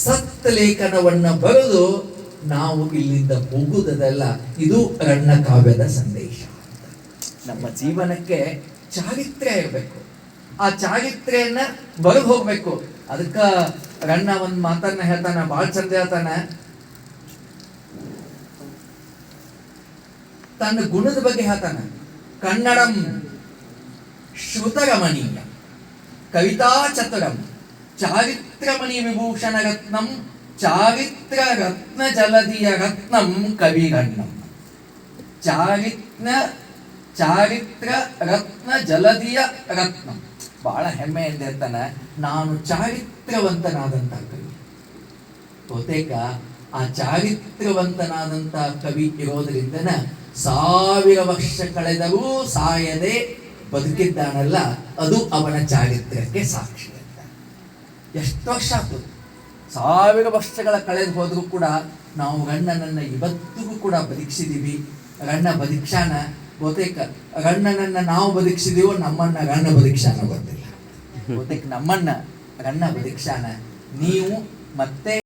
ಸತ್ ಲೇಖನವನ್ನ ಬರೆದು ನಾವು ಇಲ್ಲಿಂದ ಹೋಗುವುದಲ್ಲ. ಇದು ರಣ್ಣ ಕಾವ್ಯದ ಸಂದೇಶ. ನಮ್ಮ ಜೀವನಕ್ಕೆ ಚಾರಿತ್ರ್ಯ ಇರಬೇಕು, ಆ ಚಾರಿತ್ರ್ಯನ್ನ ಬರೆದು ಹೋಗ್ಬೇಕು. ಅದಕ್ಕ ರಣ್ಣ ಒಂದ್ ಮಾತನ್ನ ಹೇಳ್ತಾನ, ಬಾಳ್ ಚಂದ ಹೇಳ್ತಾನ. ತನ್ನ ಗುಣದ ಬಗ್ಗೆ ಹೇಳ್ತಾನ. ಕನ್ನಡಂ ಶ್ರುತರಮಣೀಯ ಕವಿತಾ ಚತುರಂ ಚಾರಿತ್ರಮಣಿ ವಿಭೂಷಣ ರತ್ನಂ ಚಾರಿತ್ರ ರತ್ನ ಜಲದಿಯ ರತ್ನಂ ಕವಿರಣ್ಣಂ. ಚಾರಿತ್ರ ರತ್ನ ಜಲದಿಯ ರತ್ನಂ. ಬಹಳ ಹೆಮ್ಮೆಯಿಂದ ಇರ್ತಾನ, ನಾನು ಚಾರಿತ್ರವಂತನಾದಂತಹ ಕವಿ. ಬಹುತೇಕ ಆ ಚಾರಿತ್ರವಂತನಾದಂಥ ಕವಿ ಇರೋದ್ರಿಂದನ 1000 ವರ್ಷ ಕಳೆದರೂ ಸಾಯದೆ ಬದುಕಿದ್ದಾನಲ್ಲ, ಅದು ಅವನ ಚಾರಿತ್ರ್ಯಕ್ಕೆ ಸಾಕ್ಷಿ ಅಂತ. ಎಷ್ಟು ವರ್ಷ ಆಯ್ತು, 1000 ವರ್ಷಗಳ ಕಳೆದು ಹೋದರೂ ಕೂಡ ನಾವು ರಣ್ಣನನ್ನ ಇವತ್ತಿಗೂ ಕೂಡ ಬದುಕಿಸಿದೀವಿ. ರಣ್ಣ ಬದುಕ್ಸಾನ. ಬಹುತೇಕ ರಣ್ಣನನ್ನ ನಾವು ಬದುಕಿಸಿದೀವೋ, ನಮ್ಮನ್ನ ರಣ್ಣ ಬದುಕ್ಸಾನ ಗೊತ್ತಿಲ್ಲ. ಬಹುತೇಕ ನಮ್ಮನ್ನ ರಣ್ಣ ಬದುಕ್ಸಾನ. ನೀವು ಮತ್ತೆ